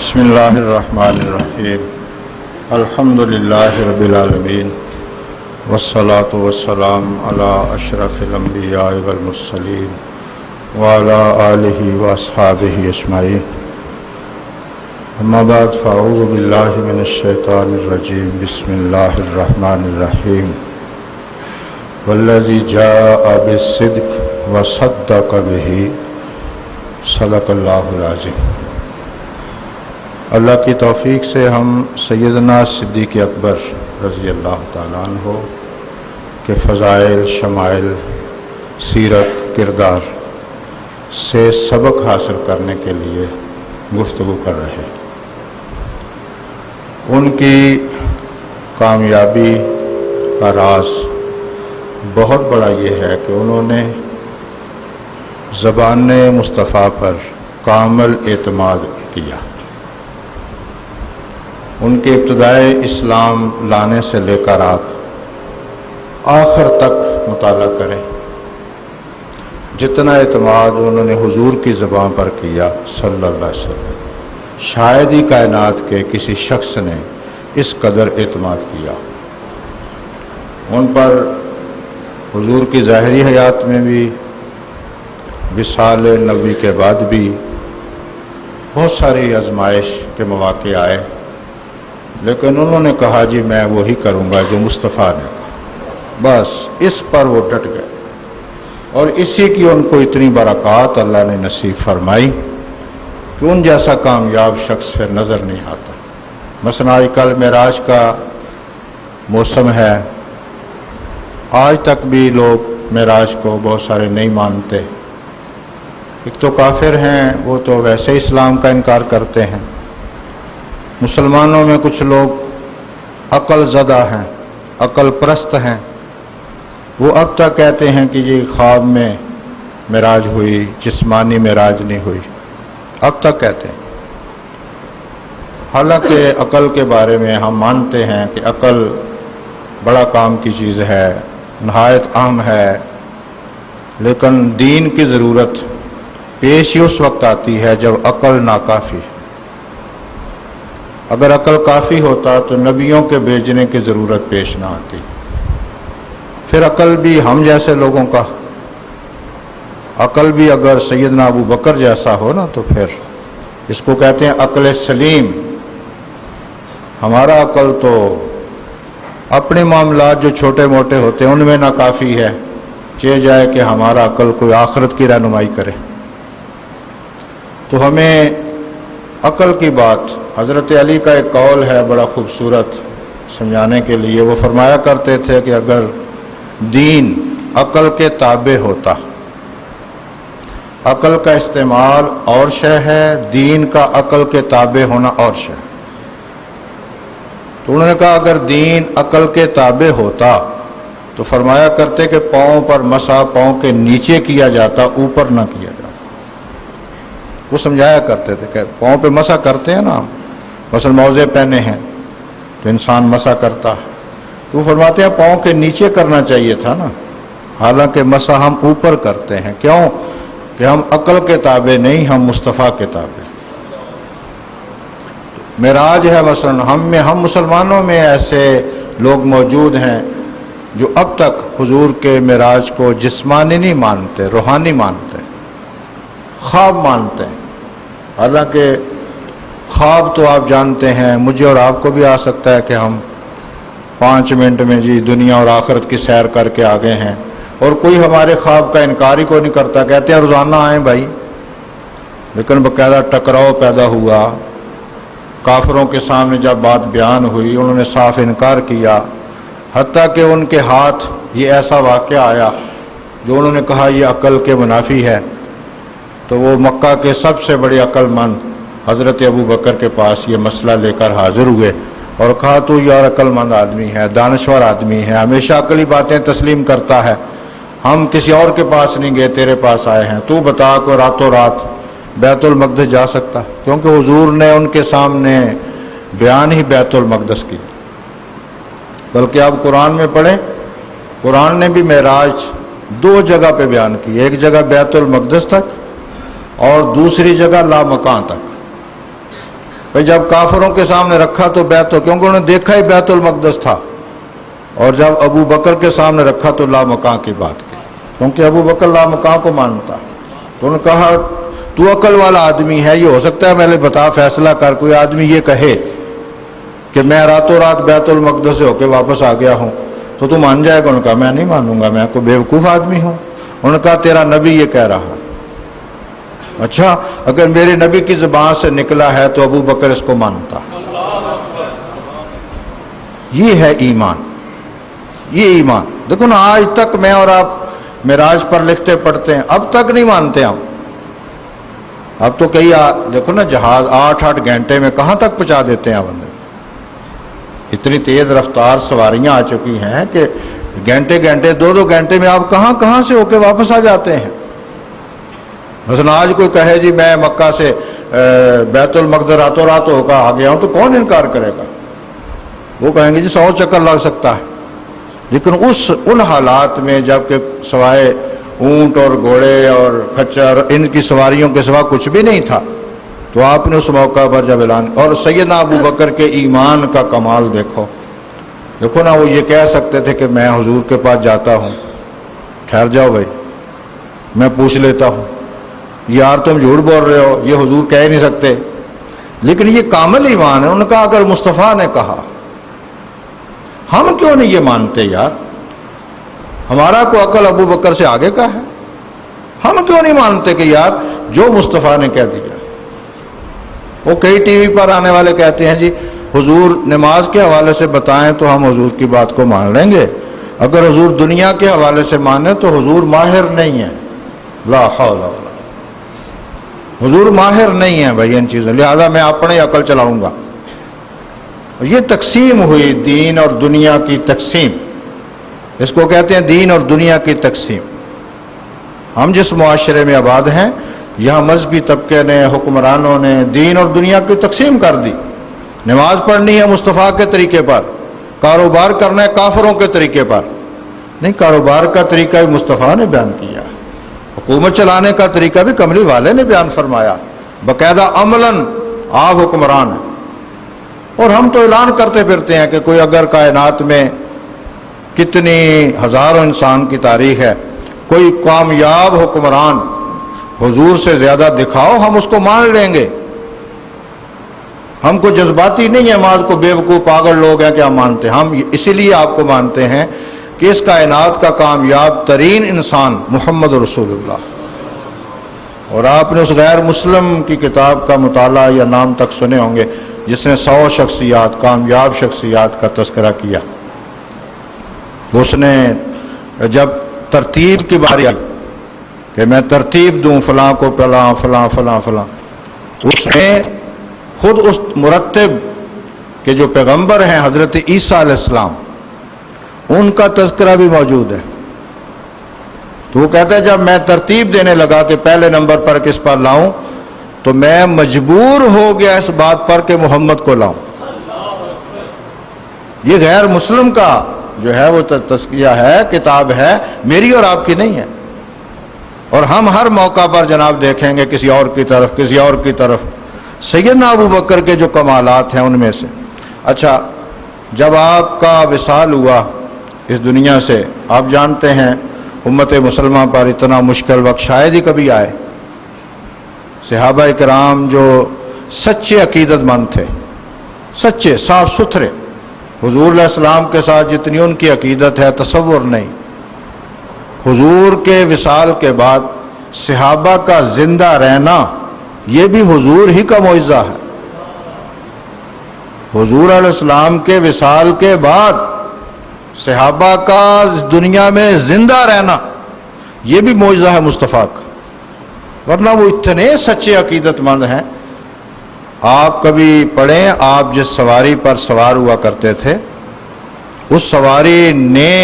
بسم اللہ الرحمن الرحیم الحمد للہ رب العالمین والصلاة والسلام علی اشرف الانبیاء والمرسلین وعلی آلہ واصحابہ اجمعین اما بعد فاعوذ باللہ من الشیطان الرجیم بسم اللہ الرحمن الرحیم والذی جاء بالصدق وصدق بہ صدق اللہ العظیم۔ اللہ کی توفیق سے ہم سیدنا صدیق اکبر رضی اللہ تعالیٰ عنہ کے فضائل، شمائل، سیرت، کردار سے سبق حاصل کرنے کے لیے گفتگو کر رہے ہیں۔ ان کی کامیابی کا راز بہت بڑا یہ ہے کہ انہوں نے زبان مصطفیٰ پر کامل اعتماد کیا۔ ان کے ابتدائے اسلام لانے سے لے کر آپ آخر تک مطالعہ کریں، جتنا اعتماد انہوں نے حضور کی زبان پر کیا صلی اللہ علیہ وسلم، شاید ہی کائنات کے کسی شخص نے اس قدر اعتماد کیا۔ ان پر حضور کی ظاہری حیات میں بھی، وصال نبی کے بعد بھی بہت ساری آزمائش کے مواقع آئے، لیکن انہوں نے کہا جی میں وہی کروں گا جو مصطفیٰ نے کہا، بس اس پر وہ ڈٹ گئے، اور اسی کی ان کو اتنی برکات اللہ نے نصیب فرمائی کہ ان جیسا کامیاب شخص پھر نظر نہیں آتا۔ مثلا آج کل معراج کا موسم ہے، آج تک بھی لوگ معراج کو بہت سارے نہیں مانتے۔ ایک تو کافر ہیں، وہ تو ویسے اسلام کا انکار کرتے ہیں۔ مسلمانوں میں کچھ لوگ عقل زدہ ہیں، عقل پرست ہیں، وہ اب تک کہتے ہیں کہ یہ خواب میں معراج ہوئی، جسمانی معراج نہیں ہوئی، اب تک کہتے ہیں۔ حالانکہ عقل کے بارے میں ہم مانتے ہیں کہ عقل بڑا کام کی چیز ہے، نہایت اہم ہے، لیکن دین کی ضرورت پیش ہی اس وقت آتی ہے جب عقل ناکافی۔ اگر عقل کافی ہوتا تو نبیوں کے بھیجنے کی ضرورت پیش نہ آتی۔ پھر عقل بھی ہم جیسے لوگوں کا، عقل بھی اگر سیدنا ابو بکر جیسا ہو نا تو پھر اس کو کہتے ہیں عقل سلیم۔ ہمارا عقل تو اپنے معاملات جو چھوٹے موٹے ہوتے ہیں ان میں ناکافی ہے، چاہے جائے کہ ہمارا عقل کوئی آخرت کی رہنمائی کرے۔ تو ہمیں عقل کی بات، حضرت علی کا ایک قول ہے بڑا خوبصورت سمجھانے کے لیے، وہ فرمایا کرتے تھے کہ اگر دین عقل کے تابع ہوتا، عقل کا استعمال اور شے ہے، دین کا عقل کے تابع ہونا اور شے۔ تو انہوں نے کہا اگر دین عقل کے تابع ہوتا تو فرمایا کرتے کہ پاؤں پر مسح پاؤں کے نیچے کیا جاتا، اوپر نہ کیا جاتا۔ وہ سمجھایا کرتے تھے کہ پاؤں پہ مسح کرتے ہیں نا ہم، مثلا موزے پہنے ہیں تو انسان مسح کرتا ہے، تو وہ فرماتے ہیں پاؤں کے نیچے کرنا چاہیے تھا نا، حالانکہ مسح ہم اوپر کرتے ہیں۔ کیوں؟ کہ ہم عقل کے تابع نہیں، ہم مصطفیٰ کے تابع۔ معراج ہے مثلا ہم مسلمانوں میں ایسے لوگ موجود ہیں جو اب تک حضور کے معراج کو جسمانی نہیں مانتے، روحانی مانتے، خواب مانتے ہیں۔ حالانکہ خواب تو آپ جانتے ہیں، مجھے اور آپ کو بھی آ سکتا ہے کہ ہم 5 منٹ میں جی دنیا اور آخرت کی سیر کر کے آگے ہیں، اور کوئی ہمارے خواب کا انکار ہی کوئی نہیں کرتا، کہتے ہیں روزانہ آئیں بھائی۔ لیکن باقاعدہ ٹکراؤ پیدا ہوا، کافروں کے سامنے جب بات بیان ہوئی انہوں نے صاف انکار کیا، حتیٰ کہ ان کے ہاتھ یہ ایسا واقعہ آیا جو انہوں نے کہا یہ عقل کے منافی ہے۔ تو وہ مکہ کے سب سے بڑے عقل مند حضرت ابو بکر کے پاس یہ مسئلہ لے کر حاضر ہوئے اور کہا تو یار عقل مند آدمی ہے، دانشور آدمی ہے، ہمیشہ عقلی باتیں تسلیم کرتا ہے، ہم کسی اور کے پاس نہیں گئے، تیرے پاس آئے ہیں، تو بتا کہ راتوں رات بیت المقدس جا سکتا؟ کیونکہ حضور نے ان کے سامنے بیان ہی بیت المقدس کی۔ بلکہ آپ قرآن میں پڑھیں، قرآن نے بھی معراج 2 جگہ پہ بیان کی، ایک جگہ بیت المقدس تک اور دوسری جگہ لامکان تک۔ بھائی جب کافروں کے سامنے رکھا تو کیونکہ انہوں نے دیکھا ہی بیت المقدس تھا، اور جب ابو بکر کے سامنے رکھا تو لامکاں کی بات کی، کیونکہ ابو بکر لامکاں کو مانتا۔ تو انہوں نے کہا تو عقل والا آدمی ہے، یہ ہو سکتا ہے میں نے بتا فیصلہ کر کوئی آدمی یہ کہے کہ میں راتوں رات بیت المقدس سے ہو کے واپس آ گیا ہوں تو تو مان جائے گا؟ انہوں نے کہا میں نہیں مانوں گا، میں کوئی بیوقوف آدمی ہوں۔ انہوں نے کہا تیرا نبی یہ کہہ رہا۔ اچھا اگر میرے نبی کی زبان سے نکلا ہے تو ابو بکر اس کو مانتا۔ یہ ہے ایمان، یہ ایمان۔ دیکھو نا آج تک میں اور آپ معراج پر لکھتے پڑھتے ہیں، اب تک نہیں مانتے ہم۔ اب تو کئی دیکھو نا جہاز 8-8 گھنٹے میں کہاں تک پہنچا دیتے ہیں بندے، اتنی تیز رفتار سواریاں آ چکی ہیں کہ گھنٹے 2-2 گھنٹے میں آپ کہاں سے ہو کے واپس آ جاتے ہیں۔ مثلا آج کوئی کہے جی میں مکہ سے بیت المقدس راتوں رات ہو کر آ گیا ہوں تو کون انکار کرے گا؟ وہ کہیں گے جی 100 چکر لگ سکتا ہے۔ لیکن ان حالات میں جب کہ سوائے اونٹ اور گھوڑے اور کھچر ان کی سواریوں کے سوا کچھ بھی نہیں تھا، تو آپ نے اس موقع پر جب اعلان، اور سیدنا ابو بکر کے ایمان کا کمال دیکھو نا، وہ یہ کہہ سکتے تھے کہ میں حضور کے پاس جاتا ہوں، ٹھہر جاؤ بھائی میں پوچھ لیتا ہوں، یار تم جھوٹ بول رہے ہو، یہ حضور کہہ نہیں سکتے۔ لیکن یہ کامل ایمان ہے۔ انہوں نے کہا اگر مصطفیٰ نے کہا ہم کیوں نہیں یہ مانتے یار؟ ہمارا کو عقل ابو بکر سے آگے کا ہے، ہم کیوں نہیں مانتے کہ یار جو مصطفیٰ نے کہہ دیا۔ وہ کئی ٹی وی پر آنے والے کہتے ہیں جی حضور نماز کے حوالے سے بتائیں تو ہم حضور کی بات کو مان لیں گے، اگر حضور دنیا کے حوالے سے مانے تو حضور ماہر نہیں ہے۔ لا حول ولا قوة، حضور ماہر نہیں ہے بھائی ان چیزوں، لہذا میں اپنے عقل چلاؤں گا۔ یہ تقسیم ہوئی دین اور دنیا کی تقسیم، اس کو کہتے ہیں دین اور دنیا کی تقسیم۔ ہم جس معاشرے میں آباد ہیں یہاں مذہبی طبقے نے، حکمرانوں نے دین اور دنیا کی تقسیم کر دی۔ نماز پڑھنی ہے مصطفیٰ کے طریقے پر، کاروبار کرنا ہے کافروں کے طریقے پر۔ نہیں، کاروبار کا طریقہ بھی مصطفیٰ نے بیان کیا، حکومت چلانے کا طریقہ بھی کملی والے نے بیان فرمایا، باقاعدہ عملاً آپ حکمران ہیں۔ اور ہم تو اعلان کرتے پھرتے ہیں کہ کوئی اگر کائنات میں کتنی ہزاروں انسان کی تاریخ ہے، کوئی کامیاب حکمران حضور سے زیادہ دکھاؤ، ہم اس کو مان لیں گے۔ ہم کو جذباتی نہیں ہے، ہم کو بیوقوف پاگل لوگ ہیں کہ ہم مانتے ہیں۔ ہم اسی لیے آپ کو مانتے ہیں کہ اس کائنات کا کامیاب ترین انسان محمد رسول اللہ، اور آپ نے اس غیر مسلم کی کتاب کا مطالعہ یا نام تک سنے ہوں گے جس نے 100 شخصیات، کامیاب شخصیات کا تذکرہ کیا۔ اس نے جب ترتیب کی باری آئی کہ میں ترتیب دوں فلاں کو فلاں فلاں فلاں فلاں، اس میں خود اس مرتب کے جو پیغمبر ہیں حضرت عیسیٰ علیہ السلام، ان کا تذکرہ بھی موجود ہے۔ تو وہ کہتا ہے جب میں ترتیب دینے لگا کہ پہلے نمبر پر کس پر لاؤں تو میں مجبور ہو گیا اس بات پر کہ محمد کو لاؤں۔ یہ غیر مسلم کا جو ہے وہ تذکیہ ہے، کتاب ہے، میری اور آپ کی نہیں ہے۔ اور ہم ہر موقع پر جناب دیکھیں گے کسی اور کی طرف، کسی اور کی طرف۔ سیدنا ابو بکر کے جو کمالات ہیں ان میں سے، اچھا جب آپ کا وصال ہوا اس دنیا سے، آپ جانتے ہیں امت مسلمہ پر اتنا مشکل وقت شاید ہی کبھی آئے۔ صحابہ کرام جو سچے عقیدت مند تھے، سچے صاف ستھرے، حضور علیہ السلام کے ساتھ جتنی ان کی عقیدت ہے تصور نہیں۔ حضور کے وصال کے بعد صحابہ کا زندہ رہنا یہ بھی حضور ہی کا معجزہ ہے۔ حضور علیہ السلام کے وصال کے بعد صحابہ کا دنیا میں زندہ رہنا یہ بھی معجزہ ہے مصطفیٰ کا، ورنہ وہ اتنے سچے عقیدت مند ہیں۔ آپ کبھی پڑھیں، آپ جس سواری پر سوار ہوا کرتے تھے اس سواری نے